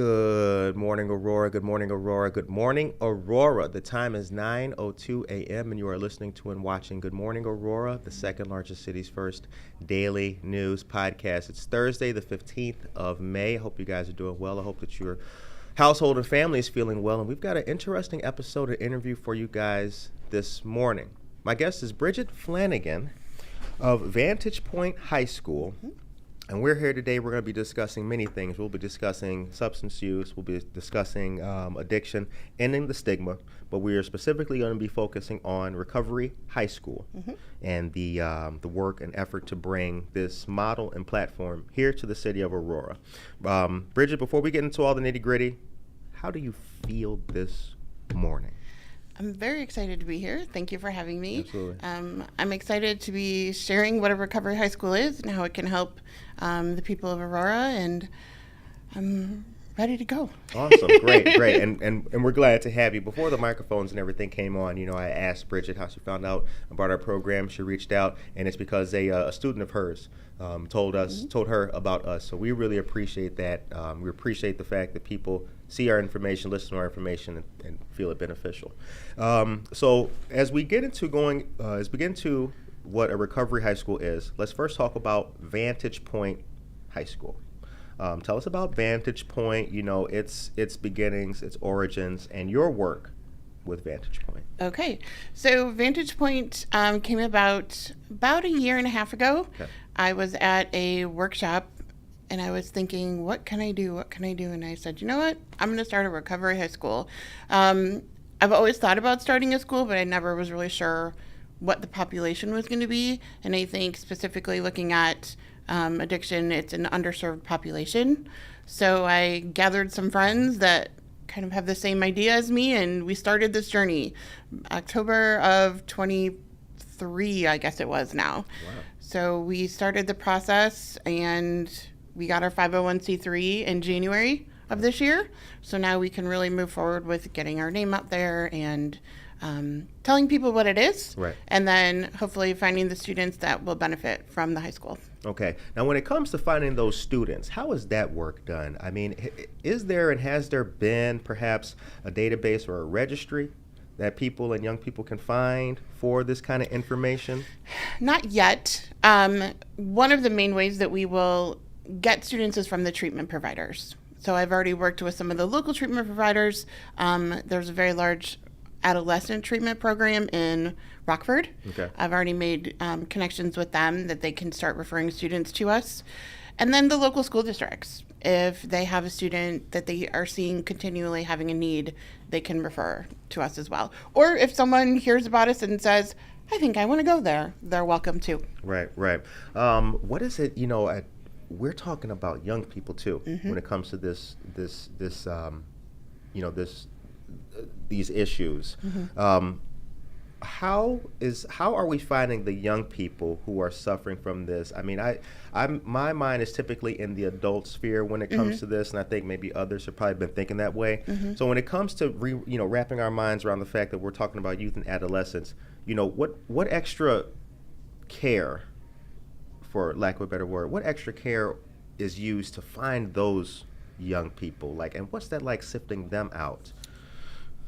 Good morning, Aurora. Good morning, Aurora. Good morning, Aurora. The time is 9:02 a.m. and you are listening to and watching Good Morning, Aurora, the second largest city's first daily news podcast. It's Thursday, the 15th of May. I hope you guys are doing well. I hope that your household and family is feeling well. And we've got an interesting episode of interview for you guys this morning. My guest is Bridget Flanigan of Vantage Point High School. And we're here today. We're going to be discussing many things. We'll be discussing substance use. We'll be discussing addiction, ending the stigma. But we are specifically going to be focusing on Recovery High School and the work and effort to bring this model and platform here to the city of Aurora. Bridget, before we get into all the nitty gritty, how do you feel this morning? I'm very excited to be here. Thank you for having me. Absolutely. I'm excited to be sharing what a Recovery High School is and how it can help the people of Aurora, and I'm ready to go. Awesome. Great. And we're glad to have you. Before the microphones and everything came on, I asked Bridget how she found out about our program. She reached out, and it's because a student of hers told her about us. So we really appreciate that. We appreciate the fact that people see our information, listen to our information, and feel it beneficial. So as we get into what a Recovery High School is, let's first talk about Vantage Point High School. Tell us about Vantage Point, its beginnings, its origins, and your work with Vantage Point. Okay, so Vantage Point came about a year and a half ago. Okay. I was at a workshop and I was thinking, what can I do? And I said, you know what? I'm going to start a Recovery High School. I've always thought about starting a school, but I never was really sure what the population was going to be. And I think specifically looking at addiction, it's an underserved population. So I gathered some friends that kind of have the same idea as me, and we started this journey October of 23, I guess it was now. Wow. So we started the process, and we got our 501c3 in January of this year. So now we can really move forward with getting our name out there and telling people what it is, Right. And then hopefully finding the students that will benefit from the high school. Okay. Now, when it comes to finding those students, how is that work done? I mean, is there and has there been perhaps a database or a registry that people and young people can find for this kind of information? Not yet. One of the main ways that we will get students is from the treatment providers. So I've already worked with some of the local treatment providers. There's a very large adolescent treatment program in Rockford. Okay. I've already made connections with them that they can start referring students to us. And then the local school districts. If they have a student that they are seeing continually having a need, they can refer to us as well. Or if someone hears about us and says, I think I want to go there, they're welcome to. Right. What is it, we're talking about young people too when it comes to these issues. How are we finding the young people who are suffering from this? I mean, my mind is typically in the adult sphere when it comes to this, and I think maybe others have probably been thinking that way. So when it comes to wrapping our minds around the fact that we're talking about youth and adolescents, what extra care, for lack of a better word, what extra care is used to find those young people? And what's that like, sifting them out?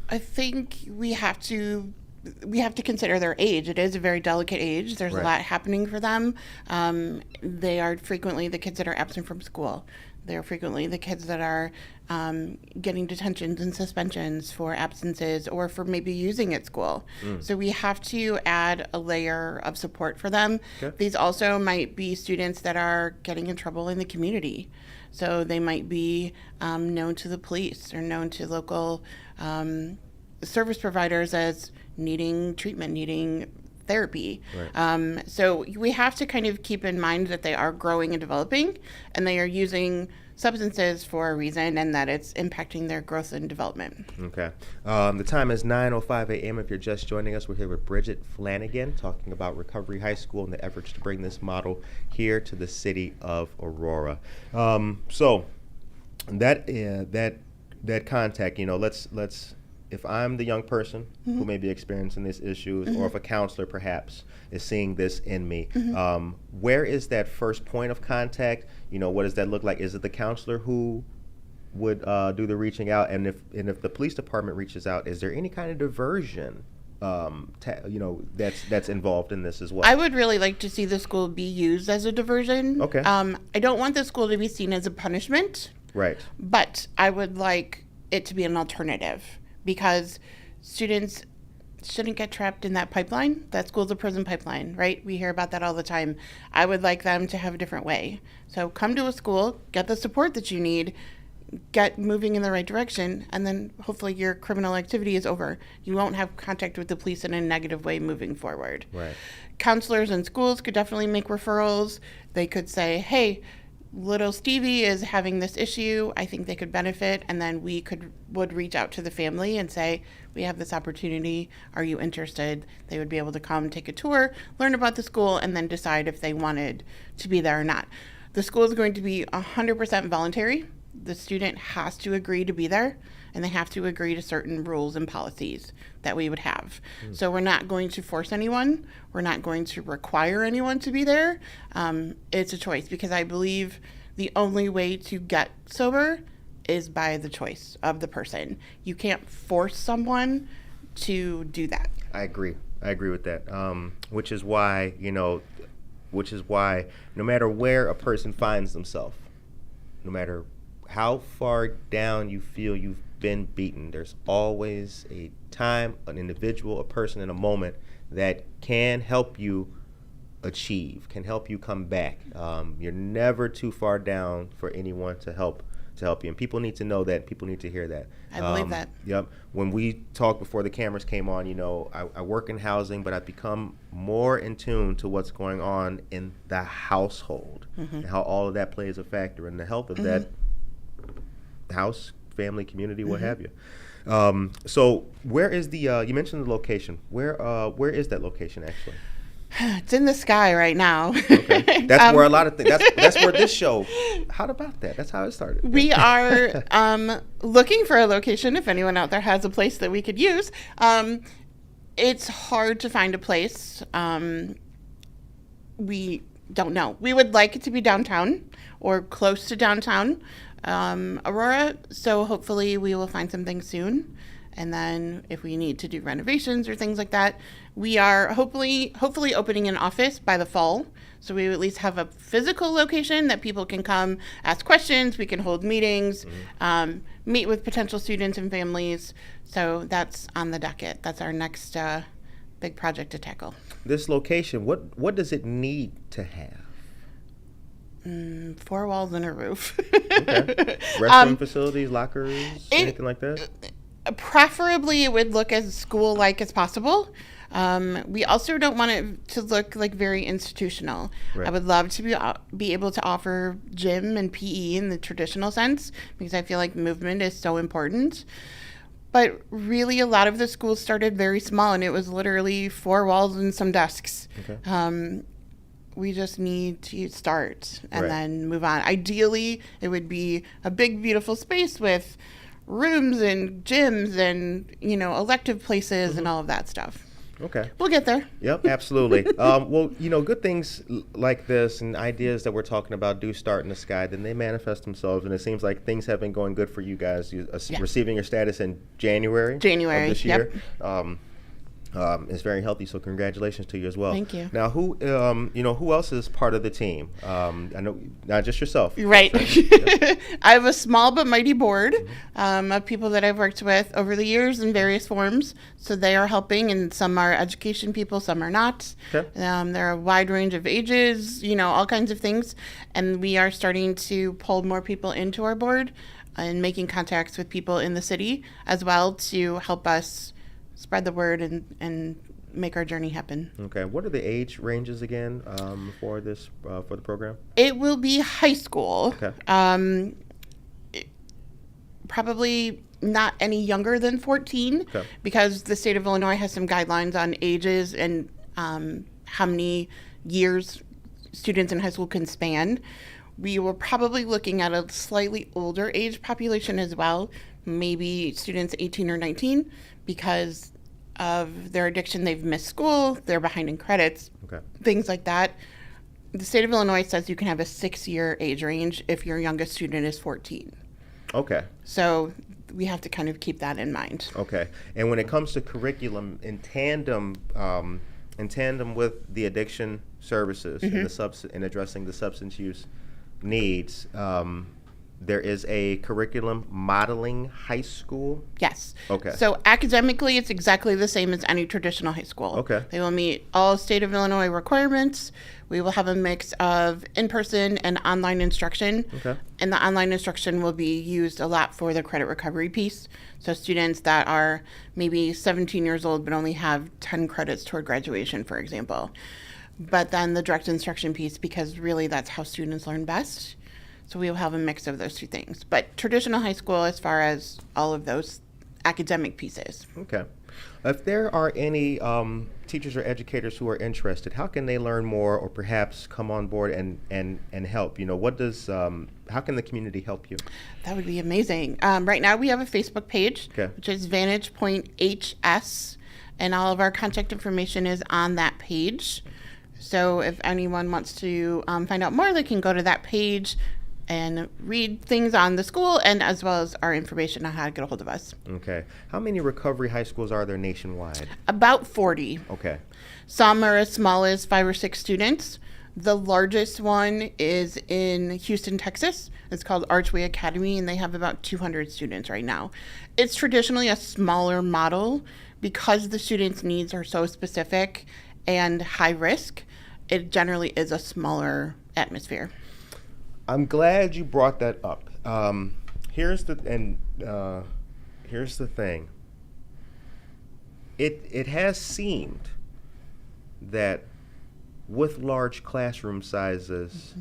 I think we have to consider their age. It is a very delicate age. There's Right. a lot happening for them. They are frequently the kids that are absent from school. They're frequently the kids that are getting detentions and suspensions for absences or for maybe using at school. So we have to add a layer of support for them. Okay. These also might be students that are getting in trouble in the community. So they might be known to the police or known to local service providers as needing treatment, needing therapy. Right. So we have to kind of keep in mind that they are growing and developing, and they are using substances for a reason, and that it's impacting their growth and development. Okay. The time is 9:05 a.m. If you're just joining us, we're here with Bridget Flanigan talking about Recovery High School and the efforts to bring this model here to the city of Aurora. So that contact, let's if I'm the young person who may be experiencing these issues, or if a counselor perhaps is seeing this in me, where is that first point of contact? What does that look like? Is it the counselor who would do the reaching out, and if the police department reaches out, is there any kind of diversion, that's involved in this as well? I would really like to see the school be used as a diversion. Okay. I don't want the school to be seen as a punishment. Right. But I would like it to be an alternative, because students shouldn't get trapped in that pipeline. That school's a prison pipeline, right? We hear about that all the time. I would like them to have a different way. So come to a school, get the support that you need, get moving in the right direction, and then hopefully your criminal activity is over. You won't have contact with the police in a negative way moving forward. Right. Counselors in schools could definitely make referrals. They could say, hey, little Stevie is having this issue. I think they could benefit. And then we would reach out to the family and say, we have this opportunity. Are you interested? They would be able to come take a tour, learn about the school, and then decide if they wanted to be there or not. The school is going to be 100% voluntary. The student has to agree to be there, and they have to agree to certain rules and policies that we would have. So we're not going to force anyone. We're not going to require anyone to be there. It's a choice, because I believe the only way to get sober is by the choice of the person. You can't force someone to do that. I agree with that. Which is why no matter where a person finds themselves, no matter how far down you feel you've been beaten, there's always a time, an individual, a person in a moment that can help you achieve, can help you come back. You're never too far down for anyone to help you, and people need to know that. People need to hear that. I believe that. Yep. When we talked before the cameras came on, I work in housing, but I've become more in tune to what's going on in the household, and how all of that plays a factor in the health of that house, family, community, what have you. So where is the you mentioned the location, where is that location actually? It's in the sky right now. Okay. That's where a lot of things, that's where this show, how about that? That's how it started. We are looking for a location, if anyone out there has a place that we could use. It's hard to find a place. We don't know. We would like it to be downtown or close to downtown Aurora, so hopefully we will find something soon. And then if we need to do renovations or things like that, we are hopefully opening an office by the fall. So we at least have a physical location that people can come ask questions. We can hold meetings, meet with potential students and families. So that's on the docket. That's our next big project to tackle. This location, what does it need to have? 4 walls and a roof. Okay. Restroom facilities, lockers, anything like that? Preferably it would look as school-like as possible. We also don't want it to look like very institutional. Right. I would love to be able to offer gym and PE in the traditional sense, because I feel like movement is so important. But really, a lot of the schools started very small, and it was literally 4 walls and some desks. Okay. We just need to start and then move on. Ideally, it would be a big, beautiful space with rooms and gyms and, elective places and all of that stuff. Okay. We'll get there. Yep, absolutely. Well, good things like this and ideas that we're talking about do start in the sky, then they manifest themselves, and it seems like things have been going good for you guys. Receiving your status in January of this year. Yep. It's very healthy, so congratulations to you as well. Thank you. Now, who else is part of the team? I know not just yourself. Right. I have a small but mighty board of people that I've worked with over the years in various forms. So they are helping, and some are education people, some are not. Okay. There are a wide range of ages, all kinds of things. And we are starting to pull more people into our board and making contacts with people in the city as well to help us spread the word and make our journey happen. Okay. What are the age ranges again for the program? It will be high school. Okay. Probably not any younger than 14, because the state of Illinois has some guidelines on ages and how many years students in high school can span. We were probably looking at a slightly older age population as well, maybe students 18 or 19, because of their addiction. They've missed school, they're behind in credits, things like that. The state of Illinois says you can have a 6-year age range if your youngest student is 14. Okay. So we have to kind of keep that in mind. Okay. And when it comes to curriculum in tandem with the addiction services and and addressing the substance use needs, there is a curriculum modeling high school. Yes. Okay. So academically, it's exactly the same as any traditional high school. Okay. They will meet all state of Illinois requirements. We will have a mix of in-person and online instruction. Okay. And the online instruction will be used a lot for the credit recovery piece. So students that are maybe 17 years old but only have 10 credits toward graduation, for example. But then the direct instruction piece, because really that's how students learn best. So we will have a mix of those two things. But traditional high school, as far as all of those academic pieces. Okay. If there are any teachers or educators who are interested, how can they learn more or perhaps come on board and help? How can the community help you? That would be amazing. Right now we have a Facebook page, which is Vantage Point HS, and all of our contact information is on that page. So if anyone wants to find out more, they can go to that page and read things on the school and as well as our information on how to get a hold of us. Okay. How many recovery high schools are there nationwide? About 40. Okay. Some are as small as 5 or 6 students. The largest one is in Houston, Texas. It's called Archway Academy, and they have about 200 students right now. It's traditionally a smaller model because the students' needs are so specific and high risk. It generally is a smaller atmosphere. I'm glad you brought that up. Here's the thing. It has seemed that with large classroom sizes,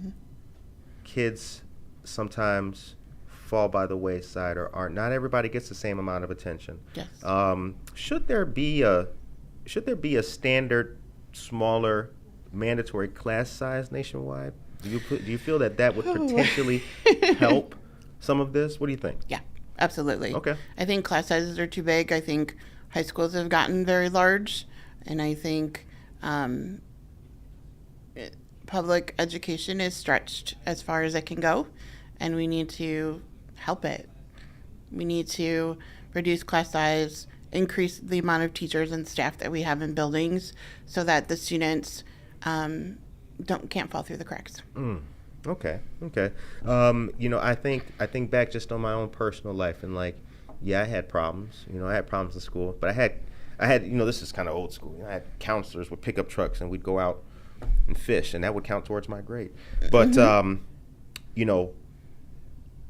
kids sometimes fall by the wayside or aren't. Not everybody gets the same amount of attention. Yes. Should there be a standard, smaller, mandatory class size nationwide? Do you feel that would potentially help some of this? What do you think? Yeah, absolutely. Okay. I think class sizes are too big. I think high schools have gotten very large, and I think public education is stretched as far as it can go, and we need to help it. We need to reduce class size, increase the amount of teachers and staff that we have in buildings so that the students can't fall through the cracks. Okay. I think back just on my own personal life, and I had problems. I had problems in school, but I had this is kind of old school. I had counselors with pickup trucks, and we'd go out and fish, and that would count towards my grade. But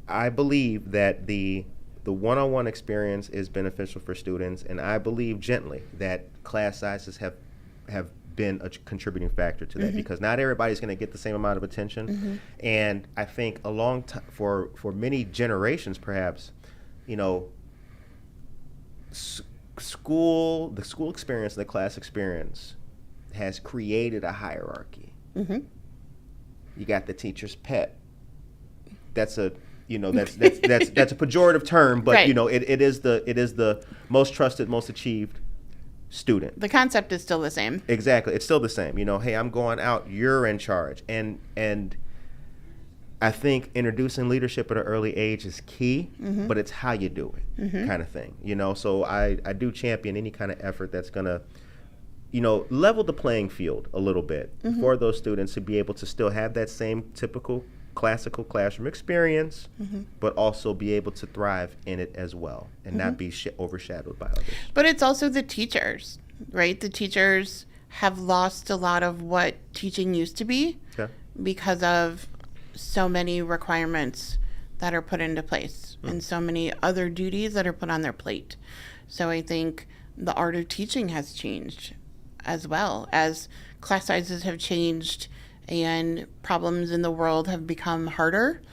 I believe that the one-on-one experience is beneficial for students, and I believe gently that class sizes have been a contributing factor to that, because not everybody's going to get the same amount of attention. And I think a long time for many generations, perhaps, the school experience, the class experience, has created a hierarchy. You got the teacher's pet. That's a that's a pejorative term, but right. It is the most trusted, most achieved student. The concept is still the same. Exactly. It's still the same. Hey, I'm going out, you're in charge. And I think introducing leadership at an early age is key, but it's how you do it, kind of thing. So I do champion any kind of effort that's going to, level the playing field a little bit for those students to be able to still have that same typical classical classroom experience, but also be able to thrive in it as well and not be overshadowed by others. But it's also the teachers, right? The teachers have lost a lot of what teaching used to be because of so many requirements that are put into place and so many other duties that are put on their plate. So I think the art of teaching has changed as well as class sizes have changed and problems in the world have become harder.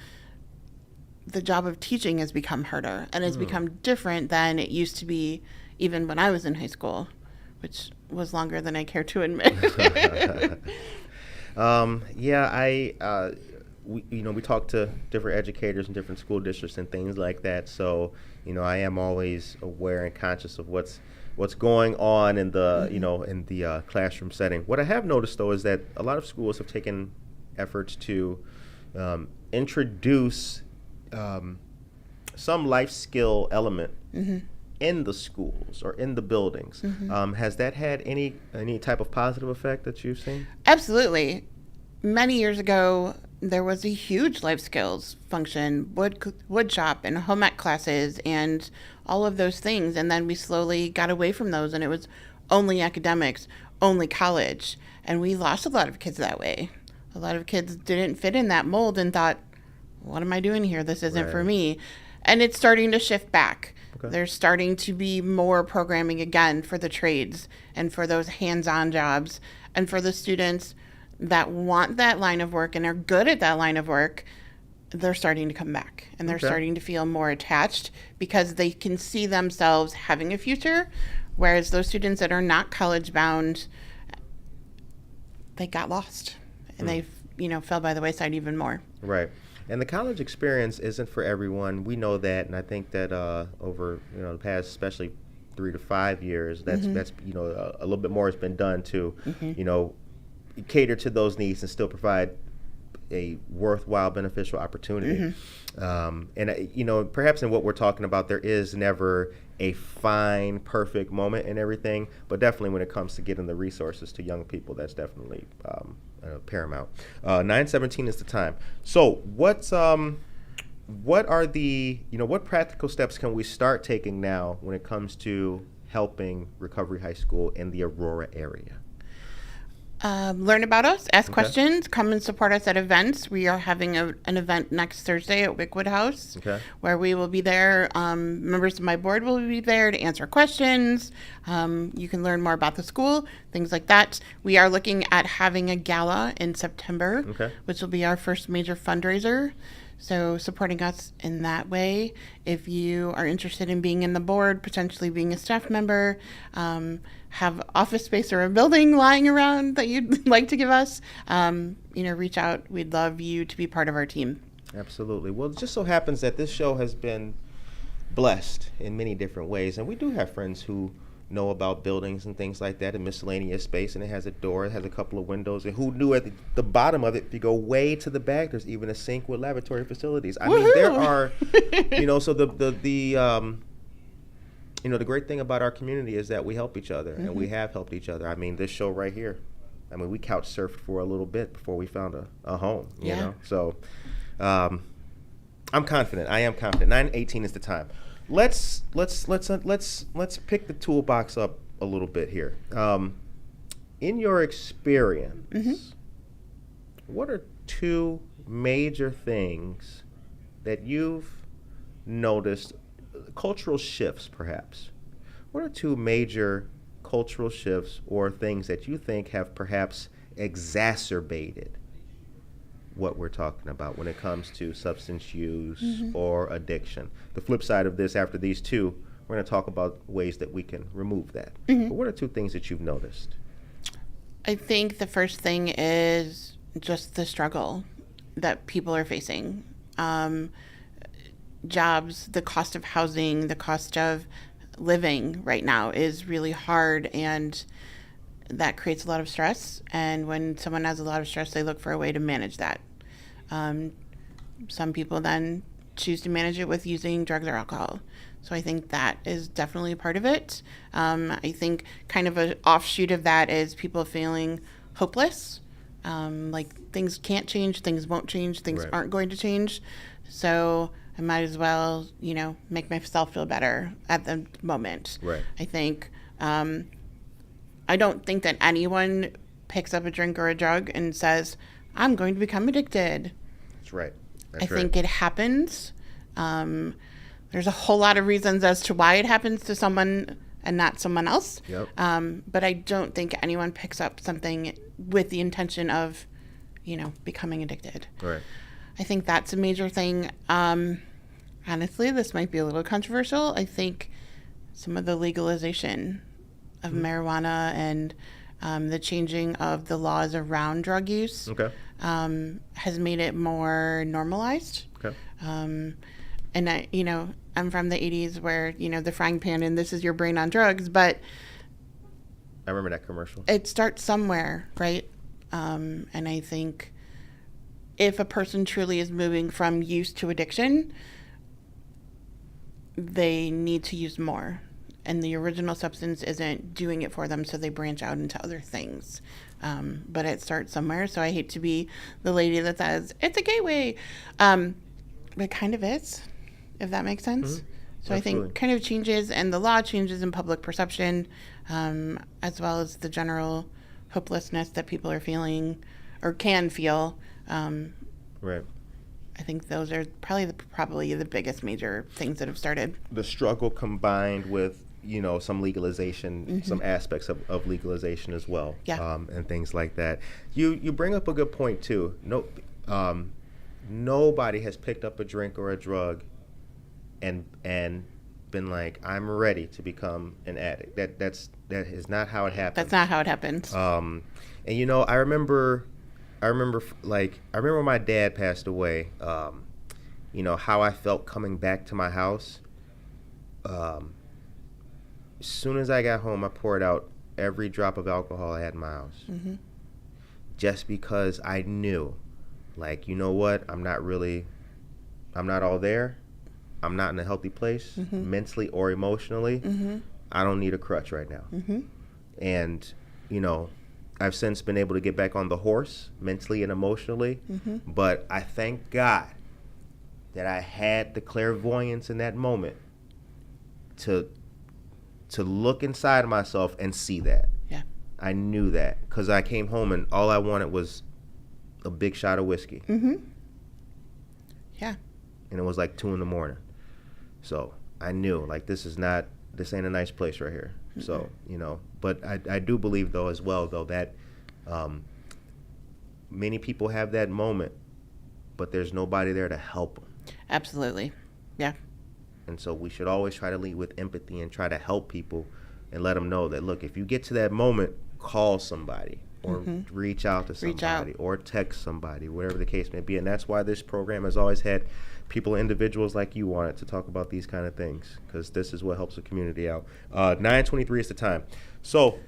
The job of teaching has become harder and has become different than it used to be even when I was in high school, which was longer than I care to admit. We talk to different educators in different school districts and things like that. So, I am always aware and conscious of what's going on in the in the classroom setting. What I have noticed though is that a lot of schools have taken efforts to introduce some life skill element in the schools or in the buildings. Has that had any type of positive effect that you've seen? Absolutely. Many years ago, there was a huge life skills function, wood shop and home ec classes and all of those things. And then we slowly got away from those, and it was only academics, only college. And we lost a lot of kids that way. A lot of kids didn't fit in that mold and thought, what am I doing here? This isn't for me. And it's starting to shift back. Okay. There's starting to be more programming again for the trades and for those hands-on jobs and for the students that want that line of work and are good at that line of work. They're starting to come back, and they're starting to feel more attached because they can see themselves having a future, whereas those students that are not college bound, they got lost and they fell by the wayside even more. Right. And the college experience isn't for everyone. We know that, and I think that over the past, especially 3 to 5 years, that's a little bit more has been done to cater to those needs and still provide a worthwhile, beneficial opportunity. And perhaps in what we're talking about, there is never a fine, perfect moment in everything, but definitely when it comes to getting the resources to young people, that's definitely paramount. 9:17 is the time. So what are the what practical steps can we start taking now when it comes to helping Recovery High School in the Aurora area? Learn about us, ask questions, come and support us at events. We are having an event next Thursday at Wickwood House where we will be there. Members of my board will be there to answer questions. You can learn more about the school, things like that. We are looking at having a gala in September, which will be our first major fundraiser. So supporting us in that way. If you are interested in being in the board, potentially being a staff member, have office space or a building lying around that you'd like to give us, reach out. We'd love you to be part of our team. Absolutely. Well, it just so happens that this show has been blessed in many different ways, and we do have friends who know about buildings and things like that, a miscellaneous space, and it has a door, it has a couple of windows, and who knew at the bottom of it, if you go way to the back, there's even a sink with laboratory facilities. I mean, there are, so the great thing about our community is that we help each other, and we have helped each other. I mean, this show right here, we couch surfed for a little bit before we found a home, you know? So I'm confident. I am confident. 9:18 is the time. Let's pick the toolbox up a little bit here. In your experience, what are 2 major things that you've noticed, cultural shifts perhaps? What are 2 major cultural shifts or things that you think have perhaps exacerbated what we're talking about when it comes to substance use or addiction? The flip side of this, after these 2, we're going to talk about ways that we can remove that. But what are 2 things that you've noticed? I think the first thing is just the struggle that people are facing. Jobs, the cost of housing, the cost of living right now is really hard, and that creates a lot of stress. And when someone has a lot of stress, they look for a way to manage that. Some people then choose to manage it with using drugs or alcohol. So I think that is definitely a part of it. I think kind of an offshoot of that is people feeling hopeless. Like things can't change, things won't change, things aren't going to change. So I might as well, make myself feel better at the moment. Right. I think, I don't think that anyone picks up a drink or a drug and says, I'm going to become addicted. That's right. I think it happens. There's a whole lot of reasons as to why it happens to someone and not someone else. Yep. But I don't think anyone picks up something with the intention of, becoming addicted. Right. I think that's a major thing. Honestly, this might be a little controversial. I think some of the legalization of marijuana and the changing of the laws around drug use has made it more normalized. Okay. And I'm from the 80s where, the frying pan and this is your brain on drugs, but I remember that commercial. It starts somewhere, right? And I think if a person truly is moving from use to addiction, they need to use more. And the original substance isn't doing it for them, so they branch out into other things. But it starts somewhere, so I hate to be the lady that says, it's a gateway. But it kind of is, if that makes sense. Mm-hmm. So Absolutely. I think kind of changes, and the law changes in public perception, as well as the general hopelessness that people are feeling or can feel. Right. I think those are probably the biggest major things that have started. The struggle combined with, some legalization, some aspects of legalization as well, and things like that. You bring up a good point too. Nobody has picked up a drink or a drug and been like, I'm ready to become an addict. That is not how it happens. That's not how it happens. And I remember when my dad passed away, how I felt coming back to my house. As soon as I got home, I poured out every drop of alcohol I had in my house. Mm-hmm. Just because I knew, you know what, I'm not all there. I'm not in a healthy place, mentally or emotionally. Mm-hmm. I don't need a crutch right now. Mm-hmm. And, I've since been able to get back on the horse mentally and emotionally. Mm-hmm. But I thank God that I had the clairvoyance in that moment to look inside of myself and see that. Yeah. I knew that because I came home and all I wanted was a big shot of whiskey. Mm-hmm. Yeah. And it was 2 a.m. So I knew this ain't a nice place right here. Mm-hmm. So, but I do believe though as well though that many people have that moment, but there's nobody there to help them. Absolutely. Yeah. And so we should always try to lead with empathy and try to help people and let them know that, look, if you get to that moment, call somebody or reach out to somebody or text somebody, whatever the case may be. And that's why this program has always had individuals like you on it to talk about these kind of things, because this is what helps the community out. 9:23 is the time. So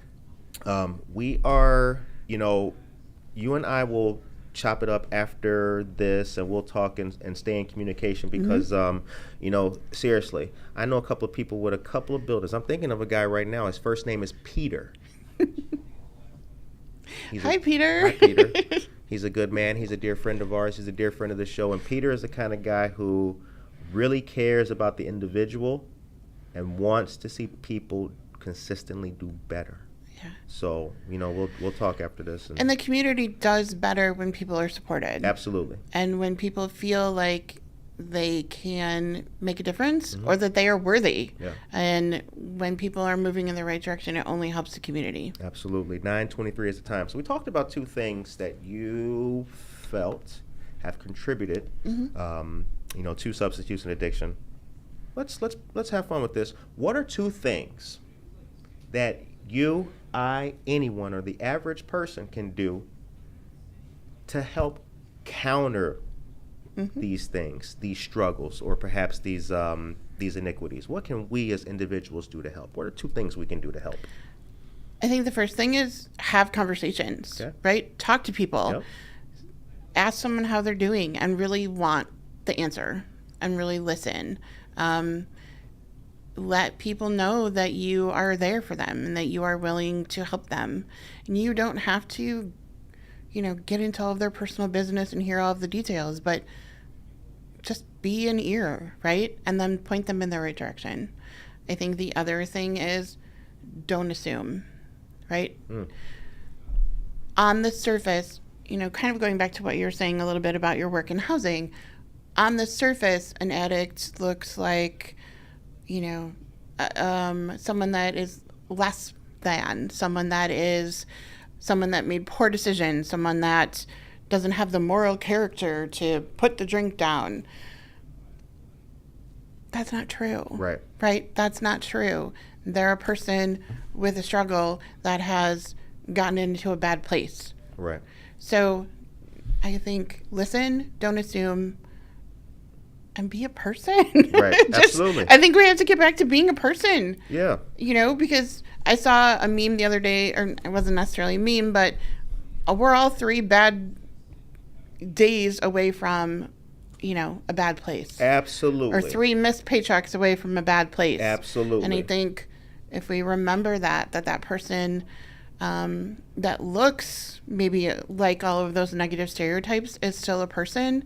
we are, you and I will chop it up after this and we'll talk and stay in communication because seriously, I know a couple of people with a couple of buildings. I'm thinking of a guy right now. His first name is Peter. Hi, Peter. Hi, Peter. He's a good man. He's a dear friend of ours. He's a dear friend of the show. And Peter is the kind of guy who really cares about the individual and wants to see people consistently do better. Yeah. So, we'll talk after this. And the community does better when people are supported. Absolutely. And when people feel like they can make a difference or that they are worthy. Yeah. And when people are moving in the right direction, it only helps the community. Absolutely. 9:23 is the time. So we talked about two things that you felt have contributed to substance use and addiction. Let's have fun with this. What are two things that you, I, anyone, or the average person can do to help counter these things, these struggles, or perhaps these iniquities? What can we as individuals do to help? What are two things we can do to help? I think the first thing is have conversations, right? Talk to people. Yep. Ask someone how they're doing and really want the answer and really listen. Let people know that you are there for them and that you are willing to help them. And you don't have to, get into all of their personal business and hear all of the details, but just be an ear, right? And then point them in the right direction. I think the other thing is don't assume, right? On the surface, kind of going back to what you were saying a little bit about your work in housing, on the surface, an addict looks like, someone that is less than, someone that made poor decisions, someone that doesn't have the moral character to put the drink down. That's not true. Right? That's not true. They're a person with a struggle that has gotten into a bad place. Right. So I think listen, don't assume, and be a person. Right. Absolutely. I think we have to get back to being a person. Yeah. Because I saw a meme the other day, or it wasn't necessarily a meme, but we're all 3 bad days away from a bad place. Absolutely. Or 3 missed paychecks away from a bad place. Absolutely. And I think if we remember that person that looks maybe like all of those negative stereotypes is still a person,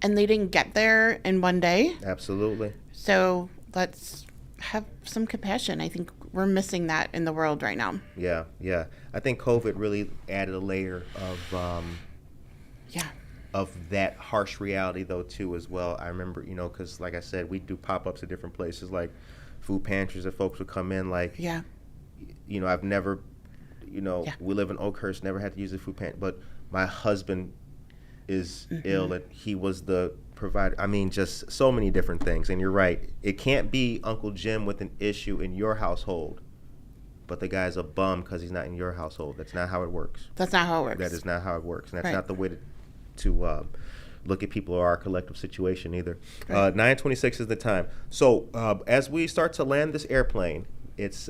and they didn't get there in one day. Absolutely. So let's have some compassion. I think we're missing that in the world right now. Yeah. I think COVID really added a layer of that harsh reality, though, too, as well. I remember, because like I said, we do pop-ups at different places, like food pantries that folks would come in, like, I've never, we live in Oakhurst, never had to use a food pantry, but my husband is ill, and he was the provider. I mean, just so many different things. And you're right. It can't be Uncle Jim with an issue in your household, but the guy's a bum because he's not in your household. That's not how it works. That's not how it works. That is not how it works. And that's not the way to look at people or our collective situation either. 9:26 is the time. So as we start to land this airplane, it's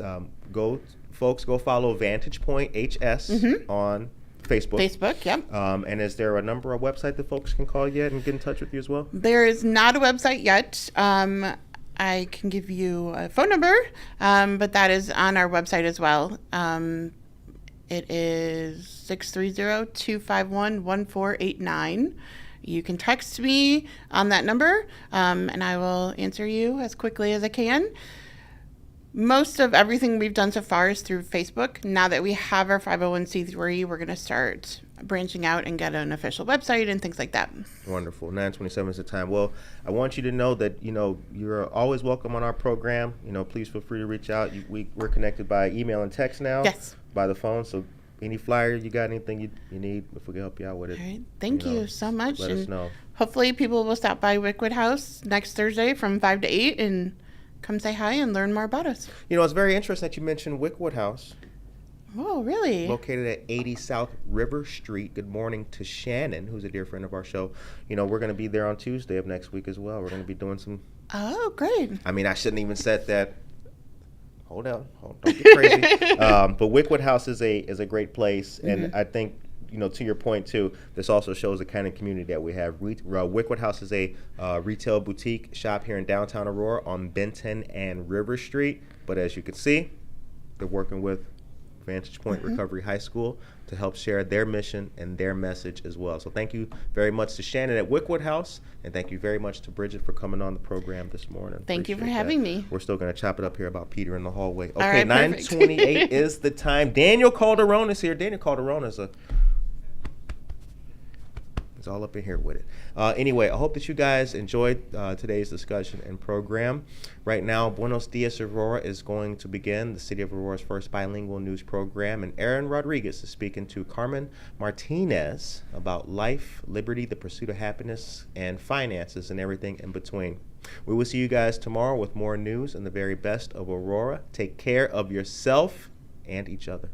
go follow Vantage Point HS on Facebook. Yep. And is there a number, a website that folks can call yet and get in touch with you as well? There is not a website yet. I can give you a phone number, but that is on our website as well. It is 630-251-1489. You can text me on that number, and I will answer you as quickly as I can. Most of everything we've done so far is through Facebook. Now that we have our 501c3, we're going to start branching out and get an official website and things like that. Wonderful. 9:27 is the time. Well, I want you to know that, you're always welcome on our program. Please feel free to reach out. We're connected by email and text now. Yes. By the phone. So any flyer, you got anything you need, if we can help you out with it. All right. Thank you so much. Let us know. Hopefully people will stop by Wickwood House next Thursday from 5 to 8 and come say hi and learn more about us. It's very interesting that you mentioned Wickwood House. Oh, really? Located at 80 South River Street. Good morning to Shannon, who's a dear friend of our show. We're going to be there on Tuesday of next week as well. We're going to be doing some... Oh, great. I mean, I shouldn't even said that. Hold on, don't get crazy. But Wickwood House is a great place, and I think, to your point too, this also shows the kind of community that we have. Wickwood House is a retail boutique shop here in downtown Aurora on Benton and River Street. But as you can see, they're working with Vantage Point Recovery High School to help share their mission and their message as well. So thank you very much to Shannon at Wickwood House, and thank you very much to Bridget for coming on the program this morning. Thank you for having me. We're still going to chop it up here about Peter in the hallway. Okay, all right, 9:28 is the time. Daniel Calderon is here. Daniel Calderon is all up in here with it. Anyway, I hope that you guys enjoyed today's discussion and program. Right now, Buenos Dias Aurora is going to begin, the City of Aurora's first bilingual news program, and Aaron Rodriguez is speaking to Carmen Martinez about life, liberty, the pursuit of happiness, and finances, and everything in between. We will see you guys tomorrow with more news and the very best of Aurora. Take care of yourself and each other.